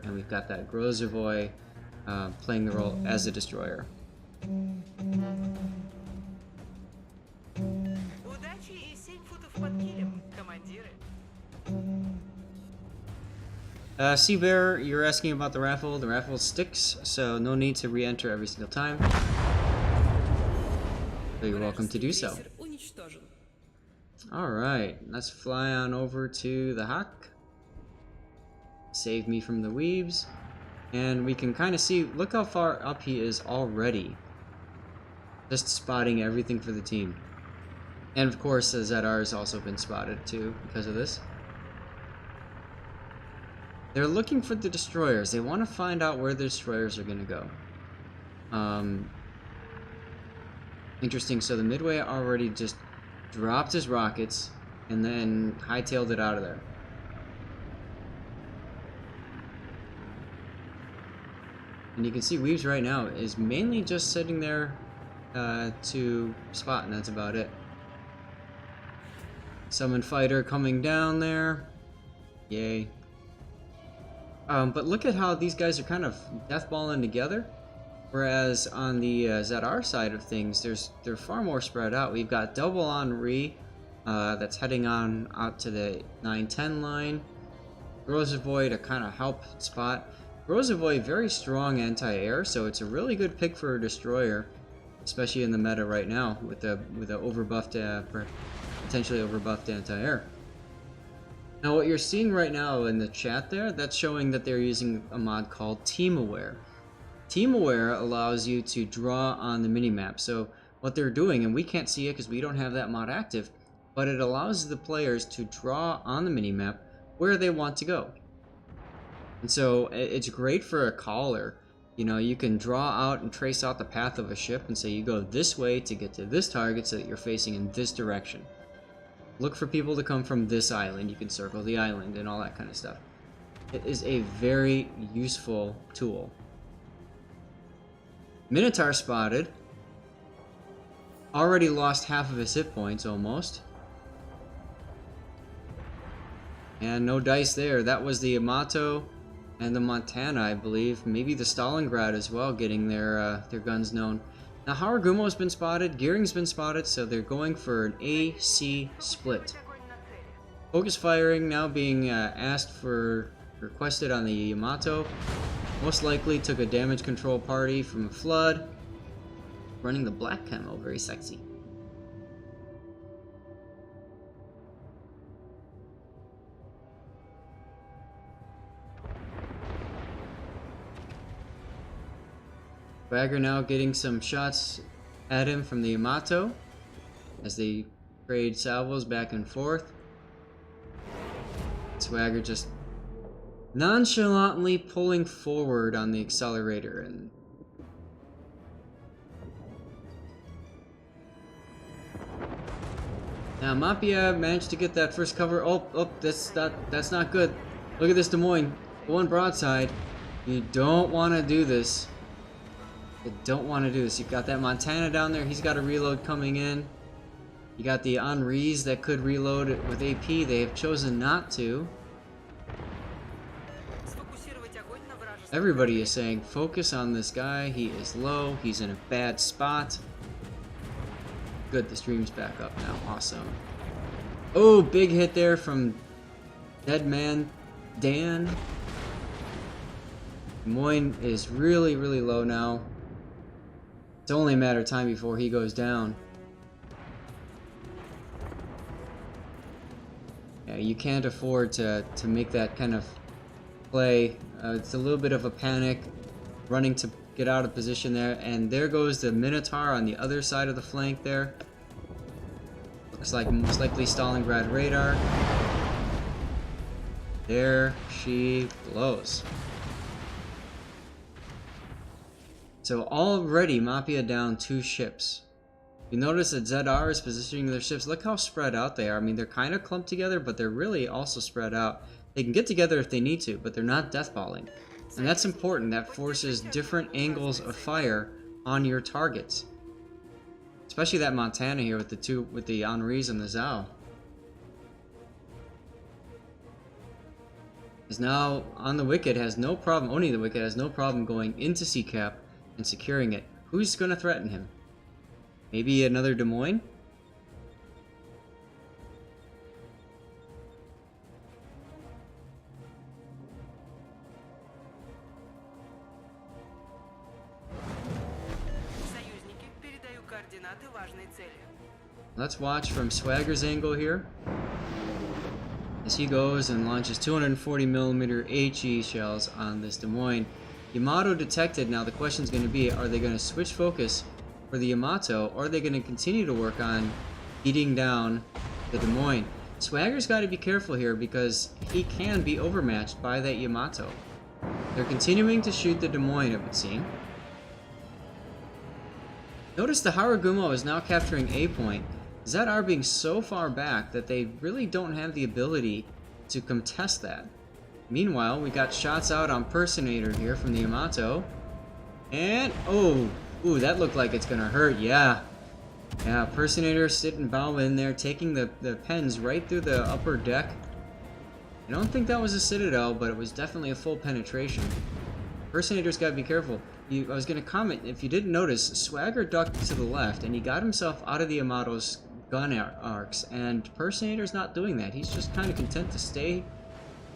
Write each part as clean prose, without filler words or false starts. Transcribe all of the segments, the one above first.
and we've got that Grozavoy playing the role as a destroyer. Sea Bear, you're asking about the raffle. The raffle sticks, so no need to re-enter every single time. So you're welcome to do so. Alright, let's fly on over to the Hawk. Save me from the weebs. And we can kind of see, look how far up he is already. Just spotting everything for the team. And of course, ZR has also been spotted too because of this. They're looking for the destroyers. They want to find out where the destroyers are going to go. Interesting. So the Midway already just dropped his rockets and then hightailed it out of there. And you can see Weaves right now is mainly just sitting there to spot, and that's about it. Summon Fighter coming down there. Yay. But look at how these guys are kind of deathballing together. Whereas on the ZR side of things, they're far more spread out. We've got double Henri that's heading on out to the 9-10 line. Grozavoy to kind of help spot. Grozavoy, very strong anti-air, so it's a really good pick for a destroyer, especially in the meta right now with the overbuffed, potentially overbuffed anti-air. Now what you're seeing right now in the chat there, that's showing that they're using a mod called Team Aware. Team Aware allows you to draw on the minimap. So what they're doing, and we can't see it because we don't have that mod active, but it allows the players to draw on the minimap where they want to go. And so it's great for a caller. You know, you can draw out and trace out the path of a ship and say you go this way to get to this target so that you're facing in this direction. Look for people to come from this island. You can circle the island and all that kind of stuff. It is a very useful tool. Minotaur spotted. Already lost half of his hit points almost. And no dice there. That was the Yamato and the Montana, I believe. Maybe the Stalingrad as well, getting their guns known. Now Haragumo's been spotted, Gearing's been spotted, so they're going for an AC split. Focus firing now being requested on the Yamato. Most likely took a damage control party from a flood. Running the black camo, very sexy. Swagger now getting some shots at him from the Yamato as they trade salvos back and forth. Swagger just nonchalantly pulling forward on the accelerator, and now Mapia managed to get that first cover. Oh, that's not good. Look at this Des Moines. One broadside. You don't want to do this. You don't want to do this. You've got that Montana down there. He's got a reload coming in. You got the Henris that could reload it with AP. They have chosen not to. Everybody is saying, focus on this guy. He is low. He's in a bad spot. Good, the stream's back up now. Awesome. Oh, big hit there from Dead Man Dan. Des Moines is really, really low now. It's only a matter of time before he goes down. Yeah, you can't afford to make that kind of play. It's a little bit of a panic, running to get out of position there, and there goes the Minotaur on the other side of the flank there. Looks like most likely Stalingrad radar. There she blows. So already Mapia down 2 ships. You notice that ZR is positioning their ships. Look how spread out they are. I mean, they're kind of clumped together, but they're really also spread out. They can get together if they need to, but they're not deathballing. And that's important. That forces different angles of fire on your targets. Especially that Montana here with the Henris and the Zhao. is now on the wicket, has no problem, owning the wicket, has no problem going into sea cap and securing it. Who's going to threaten him? Maybe another Des Moines? Let's watch from Swagger's angle here as he goes and launches 240mm HE shells on this Des Moines. Yamato detected. Now the question is going to be, are they going to switch focus for the Yamato, or are they going to continue to work on beating down the Des Moines? Swagger's got to be careful here because he can be overmatched by that Yamato. They're continuing to shoot the Des Moines, it would seem. Notice the Haragumo is now capturing A point. ZR being so far back that they really don't have the ability to contest that. Meanwhile, we got shots out on Personator here from the Yamato. And, oh, ooh, that looked like it's gonna hurt, yeah. Yeah, Personator sitting bow in there, taking the pens right through the upper deck. I don't think that was a Citadel, but it was definitely a full penetration. Personator's gotta be careful. I was gonna comment, if you didn't notice, Swagger ducked to the left, and he got himself out of the Yamato's gun arcs, and Personator's not doing that. He's just kind of content to stay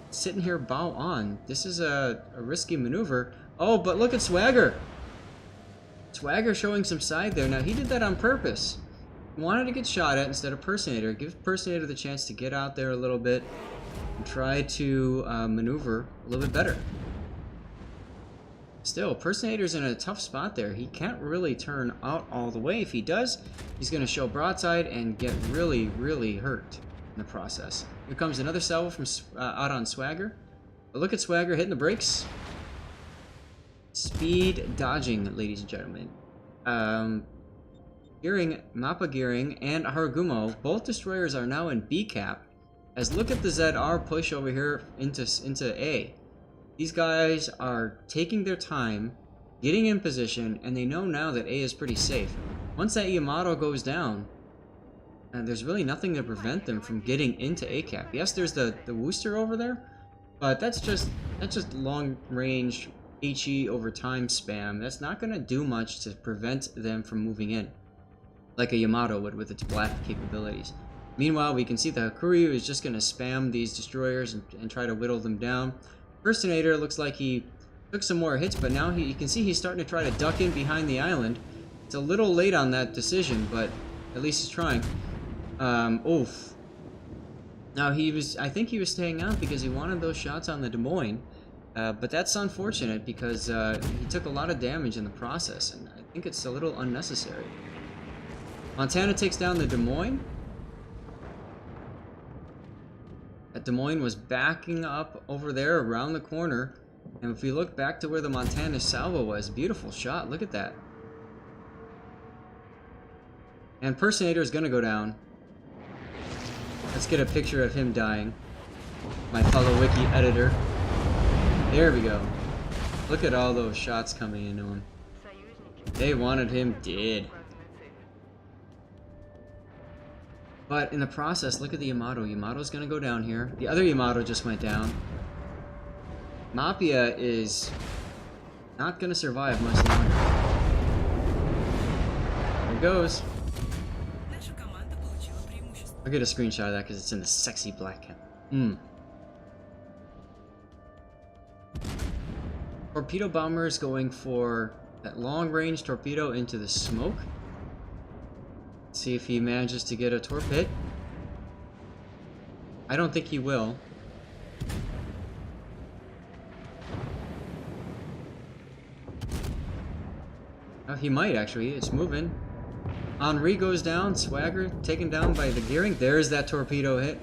sitting here bow on. This is a risky maneuver. Oh, but look at Swagger! Swagger showing some side there. Now, he did that on purpose. He wanted to get shot at instead of Personator. Give Personator the chance to get out there a little bit and try to maneuver a little bit better. Still, Personator's in a tough spot there. He can't really turn out all the way. If he does, he's going to show broadside and get really, really hurt in the process. Here comes another salvo from out on Swagger. But look at Swagger hitting the brakes. Speed dodging, ladies and gentlemen. Gearing, MAPIA gearing, and Haragumo, both destroyers are now in B cap. As look at the ZR push over here into A. These guys are taking their time, getting in position, and they know now that A is pretty safe. Once that Yamato goes down, there's really nothing to prevent them from getting into A cap. Yes, there's the Worcester over there, but that's just long range HE over time spam. That's not going to do much to prevent them from moving in, like a Yamato would with its black capabilities. Meanwhile, we can see the Hakuryu is just going to spam these destroyers and try to whittle them down. Personator looks like he took some more hits, but now you can see he's starting to try to duck in behind the island. It's a little late on that decision, but at least he's trying. Oof. Now I think he was staying out because he wanted those shots on the Des Moines, but that's unfortunate because he took a lot of damage in the process, and I think it's a little unnecessary. Montana takes down the Des Moines. That Des Moines was backing up over there around the corner. And if we look back to where the Montana salvo was, beautiful shot. Look at that. And Personator is going to go down. Let's get a picture of him dying. My fellow wiki editor. There we go. Look at all those shots coming into him. They wanted him dead. But in the process, look at the Yamato. Yamato's going to go down here. The other Yamato just went down. MAPIA is not going to survive much longer. There it goes. I'll get a screenshot of that because it's in the sexy black cap. Torpedo bomber is going for that long-range torpedo into the smoke. See if he manages to get a torpid. I don't think he will. Oh, he might actually. It's moving. Henri goes down. Swagger taken down by the gearing. There's that torpedo hit.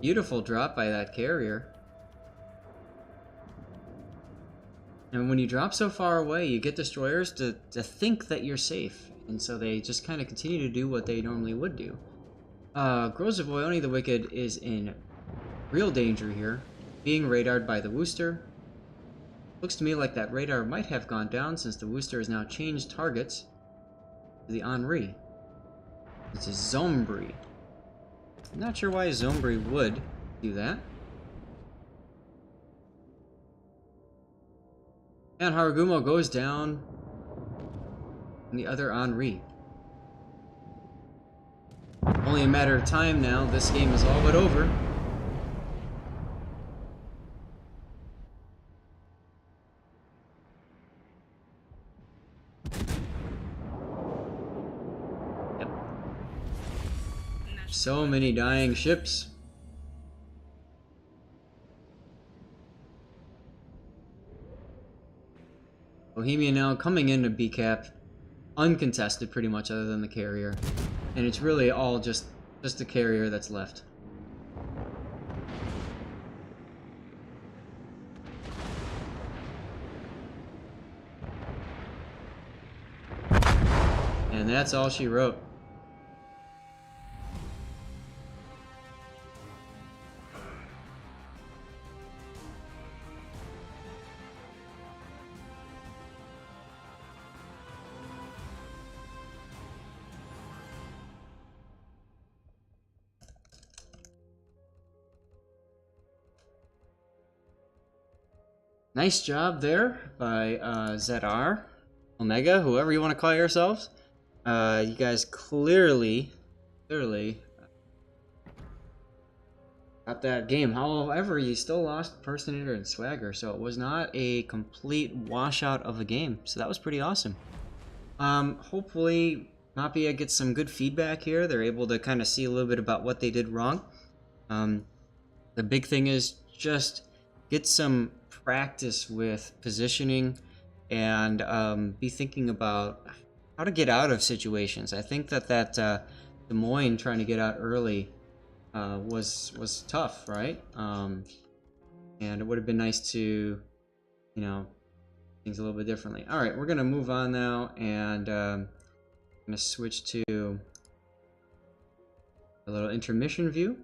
Beautiful drop by that carrier. And when you drop so far away, you get destroyers to think that you're safe. And so they just kind of continue to do what they normally would do. Grozovoyoni the Wicked is in real danger here. Being radared by the Worcester. Looks to me like that radar might have gone down since the Worcester has now changed targets to the Henri. It's a Zombri. I'm not sure why Zombri would do that. And Haragumo goes down. And the other Henri. Only a matter of time now. This game is all but over. Yep. So many dying ships. Bohemia now coming into B-Cap, uncontested pretty much other than the carrier. And it's really all just the carrier that's left. And that's all she wrote. Nice job there by ZR, Omega, whoever you want to call yourselves. You guys clearly got that game. However, you still lost Personator and Swagger, so it was not a complete washout of a game. So that was pretty awesome. Hopefully, MAPIA gets some good feedback here. They're able to kind of see a little bit about what they did wrong. The big thing is just get some practice with positioning and be thinking about how to get out of situations. I think that Des Moines trying to get out early was tough, right? And it would have been nice to, you know, things a little bit differently. All right, we're gonna move on now, and I'm gonna switch to a little intermission view.